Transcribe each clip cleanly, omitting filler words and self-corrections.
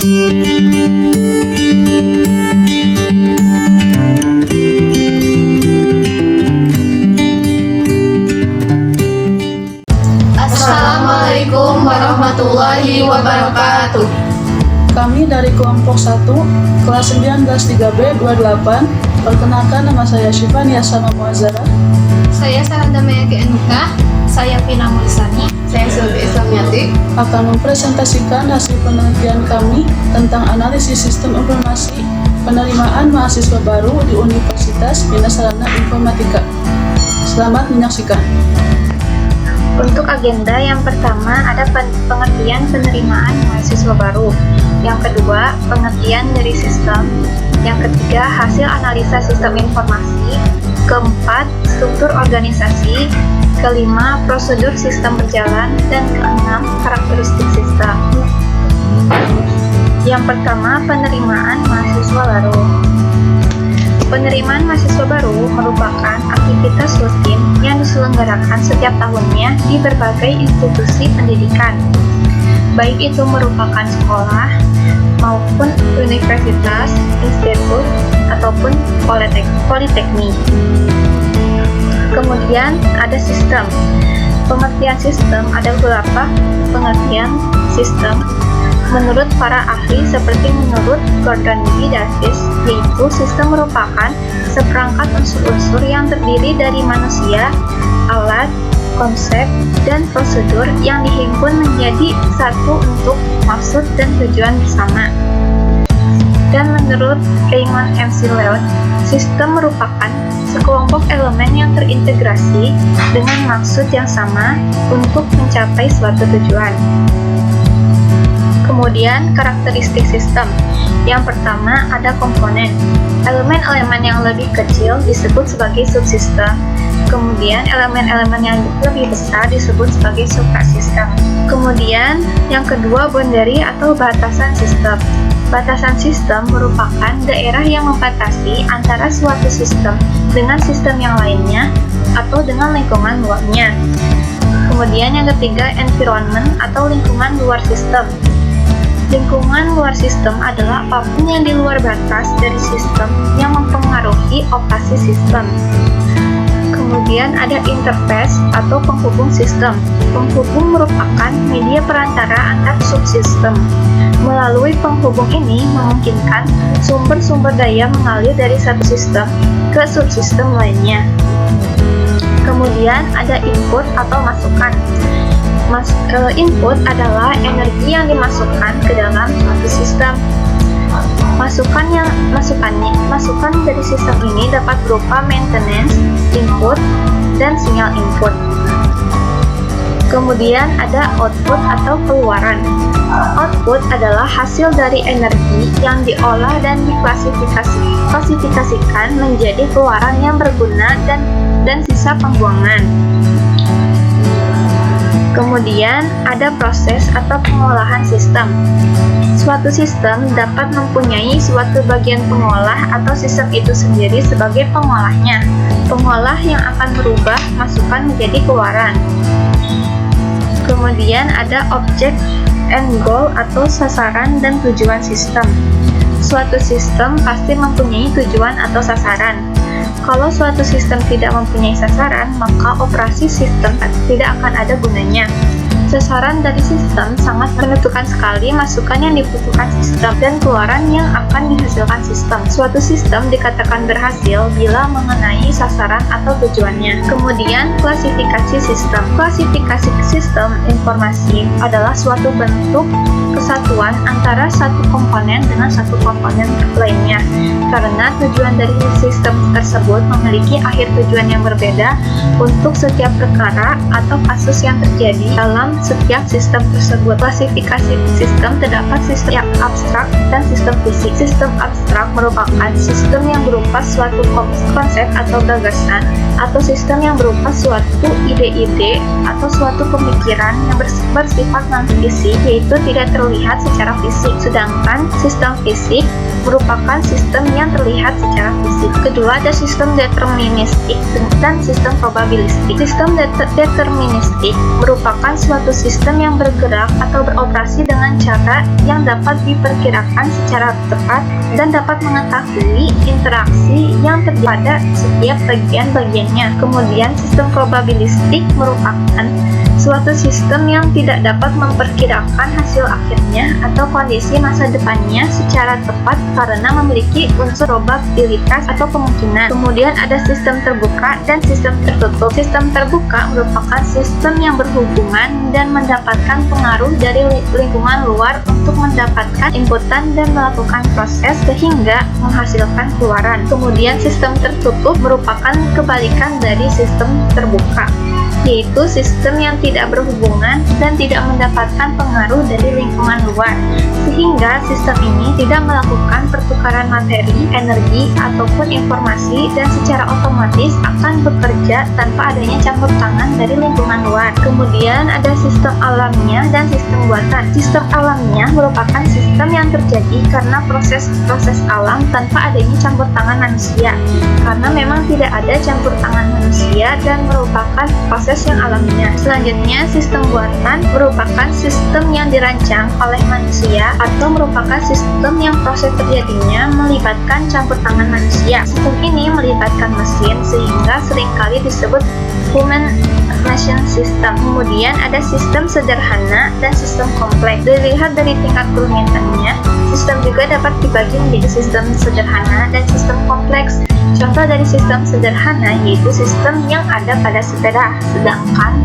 Assalamualaikum warahmatullahi wabarakatuh. Kami dari kelompok 1, kelas 19 3B 28. Perkenalkan, nama saya Syifa Niyasana Muazzara. Saya Saranda Mayaki Anuka. Saya Pina Mulisani. Saya Sylvia Islamiati. Akan mempresentasikan hasil penelitian kami tentang analisis sistem informasi penerimaan mahasiswa baru di Universitas Bina Sarana Informatika. Selamat menyaksikan. Untuk agenda yang pertama ada pengertian penerimaan mahasiswa baru. Yang kedua, pengertian dari sistem. Yang ketiga, hasil analisa sistem informasi. Keempat, struktur organisasi. Kelima, prosedur sistem berjalan. Dan keenam, karakteristik sistem. Yang pertama, penerimaan mahasiswa baru. Penerimaan mahasiswa baru merupakan aktivitas rutin yang diselenggarakan setiap tahunnya di berbagai institusi pendidikan, baik itu merupakan sekolah maupun universitas, institut, ataupun politeknik. Kemudian ada sistem. Pengertian sistem ada beberapa pengertian sistem menurut para ahli seperti menurut Gordon B. Davis, yaitu sistem merupakan seperangkat unsur-unsur yang terdiri dari manusia, alat, konsep, dan prosedur yang dihimpun menjadi satu untuk maksud dan tujuan bersama. Dan menurut Raymond McLeod, sistem merupakan sekelompok elemen yang terintegrasi dengan maksud yang sama untuk mencapai suatu tujuan. Kemudian, karakteristik sistem. Yang pertama, ada komponen. Elemen-elemen yang lebih kecil disebut sebagai subsistem. Kemudian, elemen-elemen yang lebih besar disebut sebagai suprasistem. Kemudian, yang kedua, boundary atau batasan sistem. Batasan sistem merupakan daerah yang membatasi antara suatu sistem dengan sistem yang lainnya atau dengan lingkungan luarnya. Kemudian, yang ketiga, environment atau lingkungan luar sistem. Lingkungan luar sistem adalah apapun yang di luar batas dari sistem yang mempengaruhi operasi sistem. Kemudian ada interface atau penghubung sistem. Penghubung merupakan media perantara antar subsistem. Melalui penghubung ini memungkinkan sumber-sumber daya mengalir dari satu sistem ke subsistem lainnya. Kemudian ada input atau masukan. Input adalah energi yang dimasukkan ke dalam suatu sistem. Masukan dari sistem ini dapat berupa maintenance, input, dan sinyal input. Kemudian ada output atau keluaran. Output adalah hasil dari energi yang diolah dan diklasifikasikan menjadi keluaran yang berguna dan sisa pembuangan. Kemudian ada proses atau pengolahan sistem. Suatu sistem dapat mempunyai suatu bagian pengolah atau sistem itu sendiri sebagai pengolahnya. Pengolah yang akan merubah masukan menjadi keluaran. Kemudian ada object and goal atau sasaran dan tujuan sistem. Suatu sistem pasti mempunyai tujuan atau sasaran. Kalau suatu sistem tidak mempunyai sasaran, maka operasi sistem tidak akan ada gunanya. Sasaran dari sistem sangat menentukan sekali masukan yang dibutuhkan sistem dan keluaran yang akan dihasilkan sistem. Suatu sistem dikatakan berhasil bila mengenai sasaran atau tujuannya. Kemudian, klasifikasi sistem. Klasifikasi sistem informasi adalah suatu bentuk kesatuan antara satu komponen dengan satu komponen lainnya. Karena tujuan dari sistem tersebut memiliki akhir tujuan yang berbeda untuk setiap perkara atau kasus yang terjadi dalam setiap sistem tersebut. Klasifikasi sistem terdapat sistem yang abstrak dan sistem fisik. Sistem abstrak merupakan sistem yang berupa suatu konsep atau gagasan, atau sistem yang berupa suatu ide-ide atau suatu pemikiran yang bersifat non-fisik, yaitu tidak terlihat secara fisik. Sedangkan sistem fisik merupakan sistem yang terlihat secara fisik. Kedua, ada sistem deterministik dan sistem probabilistik. Sistem deterministik merupakan suatu sistem yang bergerak atau beroperasi dengan cara yang dapat diperkirakan secara tepat dan dapat mengetahui interaksi yang terjadi pada setiap bagian-bagiannya. Kemudian, sistem probabilistik merupakan suatu sistem yang tidak dapat memperkirakan hasil akhirnya atau kondisi masa depannya secara tepat karena memiliki unsur probabilitas atau kemungkinan. Kemudian ada sistem terbuka dan sistem tertutup. Sistem terbuka merupakan sistem yang berhubungan dan mendapatkan pengaruh dari lingkungan luar untuk mendapatkan inputan dan melakukan proses sehingga menghasilkan keluaran. Kemudian sistem tertutup merupakan kebalikan dari sistem terbuka, yaitu sistem yang tidak berhubungan dan tidak mendapatkan pengaruh dari lingkungan luar, sehingga sistem ini tidak melakukan pertukaran materi, energi, ataupun informasi dan secara otomatis akan bekerja tanpa adanya campur tangan dari lingkungan luar. Kemudian ada sistem alamiah dan sistem buatan. Sistem alamiah merupakan sistem yang terjadi karena proses-proses alam tanpa adanya campur tangan manusia, karena memang tidak ada campur tangan manusia dan merupakan proses yang alamiah. Selanjutnya, sistem buatan merupakan sistem yang dirancang oleh manusia atau merupakan sistem yang proses terjadinya melibatkan campur tangan manusia. Sistem ini melibatkan mesin sehingga seringkali disebut human machine system. Kemudian ada sistem sederhana dan sistem kompleks. Dilihat dari tingkat kerumitannya, sistem juga dapat dibagi menjadi sistem sederhana dan sistem kompleks. Contoh dari sistem sederhana yaitu sistem yang ada pada sepeda, sedangkan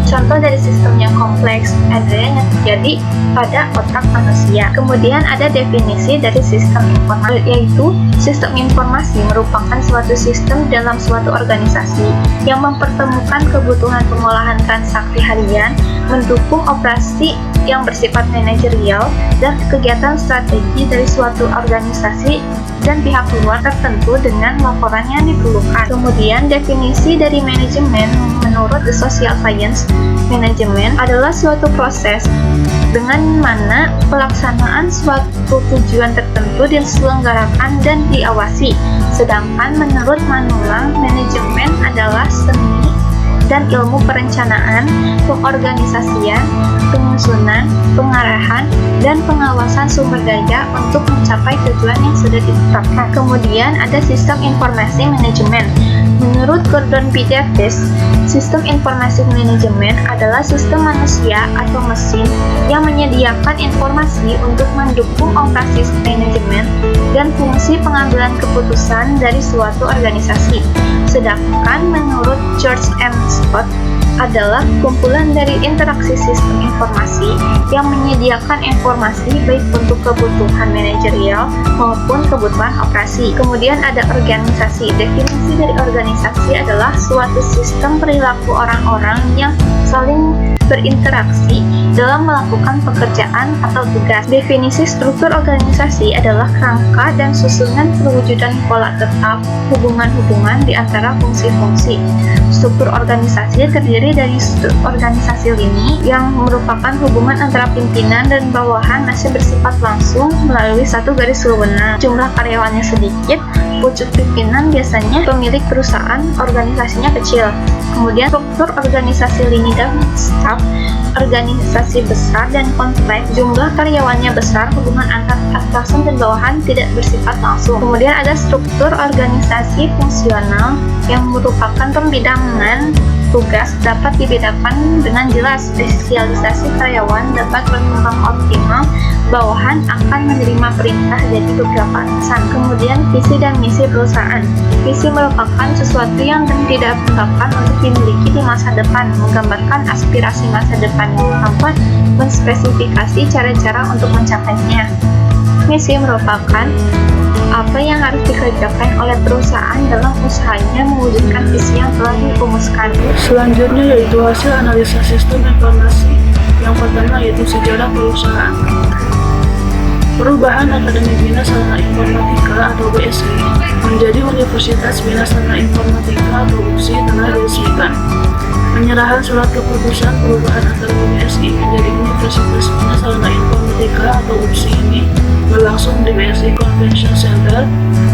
contoh dari sistem yang kompleks adalah yang terjadi pada otak manusia. Kemudian ada definisi dari sistem informasi, yaitu sistem informasi merupakan suatu sistem dalam suatu organisasi yang mempertemukan kebutuhan pengolahan transaksi harian, mendukung operasi yang bersifat manajerial, dan kegiatan strategi dari suatu organisasi dan pihak luar tertentu dengan laporan yang diperlukan. Kemudian definisi dari manajemen menurut The Social Science, manajemen adalah suatu proses dengan mana pelaksanaan suatu tujuan tertentu diselenggarakan dan diawasi. Sedangkan menurut Manulang, manajemen adalah seni dan ilmu perencanaan, pengorganisasian, penyusunan, pengarahan, dan pengawasan sumber daya untuk mencapai tujuan yang sudah ditetapkan. Kemudian ada sistem informasi manajemen. Menurut Gordon B. Davis, sistem informasi manajemen adalah sistem manusia atau mesin yang menyediakan informasi untuk mendukung operasi manajemen dan fungsi pengambilan keputusan dari suatu organisasi. Sedangkan menurut George M. Scott adalah kumpulan dari interaksi sistem informasi yang menyediakan informasi baik untuk kebutuhan manajerial maupun kebutuhan operasi. Kemudian ada organisasi. Definisi dari organisasi adalah suatu sistem perilaku orang-orang yang saling berinteraksi dalam melakukan pekerjaan atau tugas. Definisi struktur organisasi adalah kerangka dan susunan perwujudan pola tetap hubungan-hubungan di antara fungsi-fungsi. Struktur organisasi terdiri dari organisasi lini yang merupakan hubungan antara pimpinan dan bawahan masih bersifat langsung melalui satu garis wewenang. Jumlah karyawannya sedikit, pucuk pimpinan biasanya pemilik perusahaan, organisasinya kecil. Kemudian struktur organisasi lini dan staf, organisasi besar dan kompleks, jumlah karyawannya besar, hubungan antar atasan dan bawahan tidak bersifat langsung. Kemudian ada struktur organisasi fungsional yang merupakan pembidangan tugas dapat dibedakan dengan jelas. Spesialisasi karyawan dapat berkembang optimal, bawahan akan menerima perintah dari beberapa atasan. Kemudian visi dan misi perusahaan. Visi merupakan sesuatu yang didapatkan untuk dimiliki di masa depan, menggambarkan aspirasi masa depan tanpa menspesifikasi cara-cara untuk mencapainya. Misi merupakan apa yang harus dikerjakan oleh perusahaan dalam usahanya mewujudkan visi yang telah dirumuskan. Selanjutnya yaitu hasil analisa sistem informasi. Yang pertama yaitu sejarah perusahaan. Perubahan Akademi Bina Sarana Informatika atau BSI menjadi Universitas Bina Sarana Informatika atau UBSI telah diresmikan. Penyerahan surat keputusan perubahan Akademi BSI menjadi Universitas Bina Sarana Informatika atau UBSI ini berlangsung berlangsung di BSI Convention Center,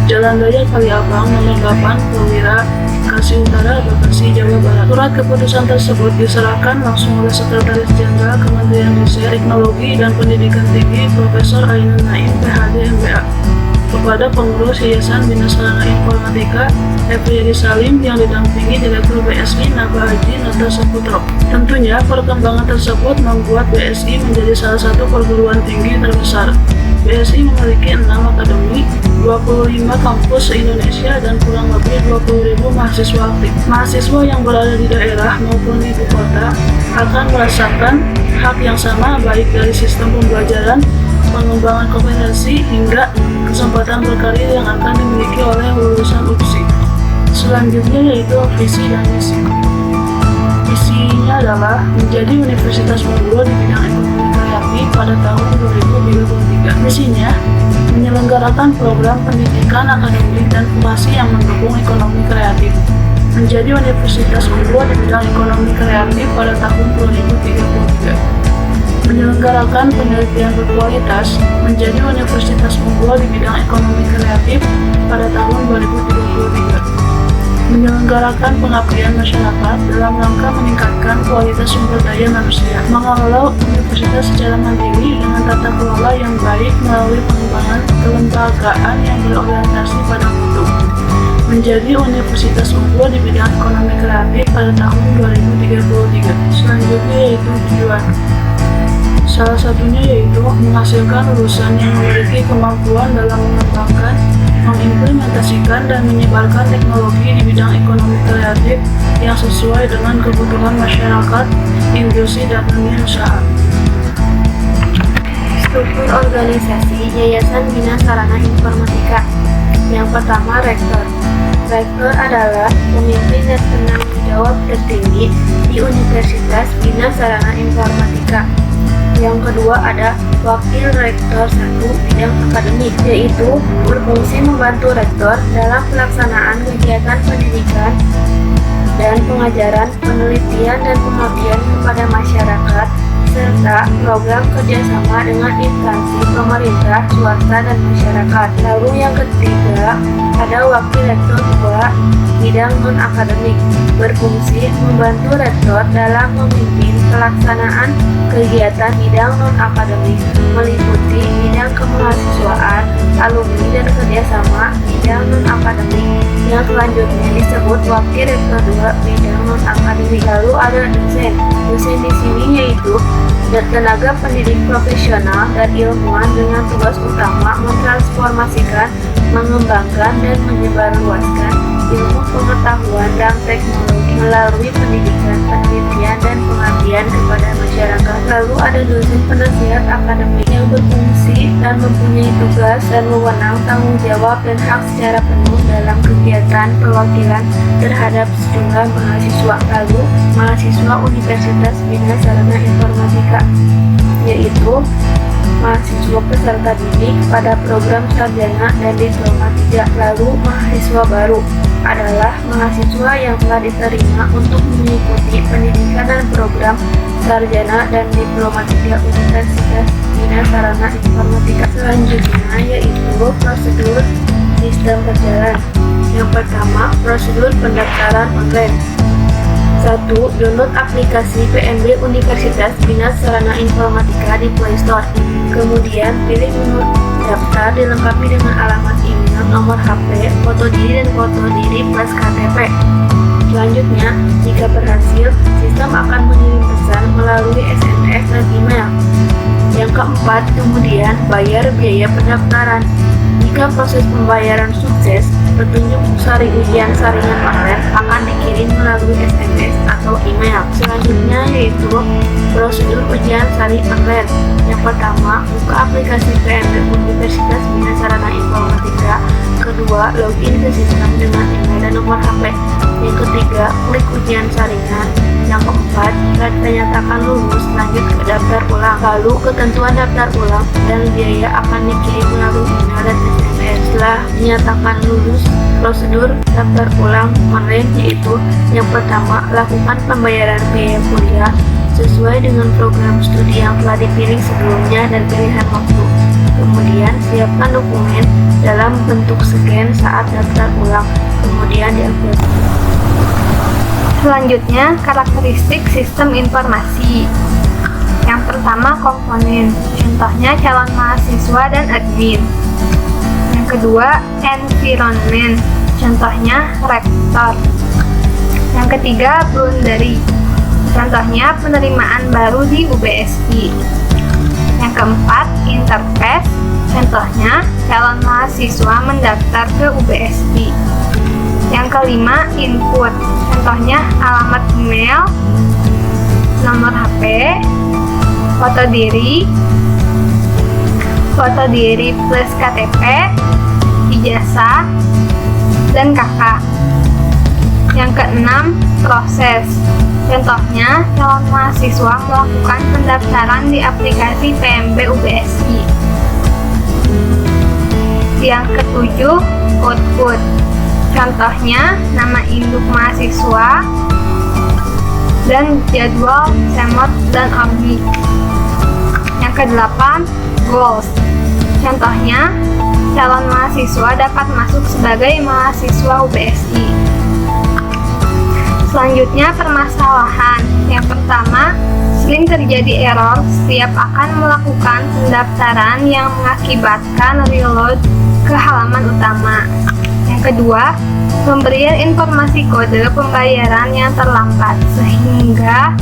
Jalan Raya Kaliabang, Nomor 8, Perwira, Bekasi Utara, Bekasi, Jawa Barat. Surat keputusan tersebut diserahkan langsung oleh Sekretaris Jenderal Kementerian Riset, Teknologi, dan Pendidikan Tinggi Profesor Ainun Naim, PhD, MBA, kepada pengurus Yayasan Bina Sarana Informatika Efriadi Salim yang didampingi Direktur BSI Naba Haji Nata Saputro. Tentunya perkembangan tersebut membuat BSI menjadi salah satu perguruan tinggi terbesar. BSI memiliki 6 akademi, 25 kampus se-Indonesia, dan kurang lebih 20.000 mahasiswa aktif. Mahasiswa yang berada di daerah maupun di ibu kota akan merasakan hak yang sama baik dari sistem pembelajaran, pengembangan kompetensi, hingga kesempatan berkarir yang akan dimiliki oleh lulusan UPSI. Selanjutnya yaitu visi dan misi. Visinya adalah menjadi universitas unggul di bidang ekonomi kreatif pada tahun 2033. Misinya menyelenggarakan program pendidikan akademik dan vokasi yang mendukung ekonomi kreatif. Menjadi universitas unggul di bidang ekonomi kreatif pada tahun 2033. Menyelenggarakan penelitian berkualitas, menjadi universitas unggul di bidang ekonomi kreatif pada tahun 2033. Menyelenggarakan pengabdian masyarakat dalam rangka meningkatkan kualitas sumber daya manusia, mengelola universitas secara mandiri dengan tata kelola yang baik melalui pengembangan kelembagaan yang berorientasi pada mutu. Menjadi universitas unggul di bidang ekonomi kreatif pada tahun 2033. Selanjutnya yaitu tujuan. Salah satunya yaitu menghasilkan lulusan yang memiliki kemampuan dalam mengembangkan, mengimplementasikan, dan menyebarkan teknologi di bidang ekonomi kreatif yang sesuai dengan kebutuhan masyarakat, industri, dan dunia usaha. Struktur organisasi Yayasan Bina Sarana Informatika. Yang pertama, Rektor. Rektor adalah pemimpin dan penanggung jawab tertinggi di Universitas Bina Sarana Informatika. Yang kedua ada Wakil Rektor 1 bidang akademik, yaitu berfungsi membantu rektor dalam pelaksanaan kegiatan pendidikan dan pengajaran, penelitian, dan pengabdian kepada masyarakat, serta program kerjasama dengan instansi pemerintah, swasta, dan masyarakat. Lalu yang ketiga ada Wakil Rektor 2 bidang non-akademik, berfungsi membantu rektor dalam memimpin pelaksanaan kegiatan bidang non-akademik, meliputi bidang kemahasiswaan, alumni, dan kerjasama bidang non-akademik, yang selanjutnya disebut Wakil Rektor 2 bidang non-akademik. Lalu ada dosen. Dosen di sini yaitu tenaga pendidik profesional dan ilmuwan dengan tugas utama mentransformasikan, mengembangkan, dan menyebarluaskan ilmu pengetahuan dan teknologi melalui pendidikan, penelitian, dan pengabdian kepada masyarakat. Lalu ada dosen penasihat akademik yang berfungsi dan mempunyai tugas dan wewenang, tanggung jawab, dan hak secara penuh dalam kegiatan perwakilan terhadap sejumlah mahasiswa. Lalu mahasiswa Universitas Bina Sarana Informatika, yaitu mahasiswa peserta didik pada program sarjana dan diploma 3. Lalu mahasiswa baru adalah mahasiswa yang telah diterima untuk mengikuti pendidikan dan program sarjana dan diploma 3 Universitas Bina Sarana Informatika. Selanjutnya yaitu prosedur sistem berjalan. Yang pertama, prosedur pendaftaran online. 1. Download aplikasi PNB Universitas Bina Sarana Informatika di Play Store. Kemudian pilih menu daftar, dilengkapi dengan alamat email, nomor HP, foto diri, dan foto diri plus KTP. Selanjutnya, jika berhasil, sistem akan mengirim pesan melalui SMS dan email. Yang keempat, kemudian bayar biaya pendaftaran. Jika proses pembayaran sukses, petunjuk sari ujian saringan online akan dikirim melalui SMS atau email. Selanjutnya yaitu prosedur ujian sari online. Yang pertama, buka aplikasi PNB Universitas Bina Sarana Informatika. Kedua, login ke sistem dengan email dan nomor HP. Yang ketiga, klik ujian saringan. Yang keempat, jika dinyatakan lulus, lanjut ke daftar ulang. Lalu ketentuan daftar ulang dan biaya akan dikirim melalui email dan SMS. Setelah dinyatakan lulus, prosedur daftar ulang online yaitu yang pertama, lakukan pembayaran biaya kuliah sesuai dengan program studi yang telah dipilih sebelumnya dan pilihan waktu. Kemudian siapkan dokumen dalam bentuk scan saat daftar ulang, kemudian diupload. Selanjutnya, karakteristik sistem informasi. Yang pertama, komponen. Contohnya calon mahasiswa dan admin. Yang kedua, environment. Contohnya rektor. Yang ketiga, boundary. Contohnya penerimaan baru di UBSI. Yang keempat, interface. Contohnya calon mahasiswa mendaftar ke UBSI. Yang kelima, input. Contohnya alamat email, nomor HP, foto diri plus KTP, ijazah, dan KK. Yang keenam, proses. Contohnya, calon mahasiswa melakukan pendaftaran di aplikasi PMB UBSI. Yang ketujuh, output. Contohnya, nama induk mahasiswa dan jadwal semot dan ORMI. Yang kedelapan, goals. Contohnya, calon mahasiswa dapat masuk sebagai mahasiswa UBSI. Selanjutnya, permasalahan. Yang pertama, sering terjadi error setiap akan melakukan pendaftaran yang mengakibatkan reload ke halaman utama. Yang kedua, pemberian informasi kode pembayaran yang terlambat sehingga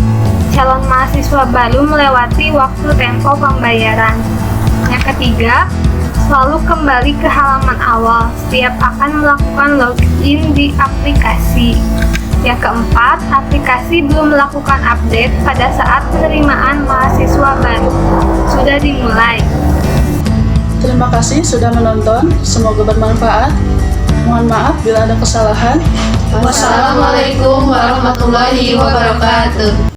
calon mahasiswa baru melewati waktu tempo pembayaran. Yang ketiga, selalu kembali ke halaman awal setiap akan melakukan login di aplikasi. Yang keempat, aplikasi belum melakukan update pada saat penerimaan mahasiswa baru sudah dimulai. Terima kasih sudah menonton, semoga bermanfaat. Mohon maaf bila ada kesalahan. Wassalamualaikum warahmatullahi wabarakatuh.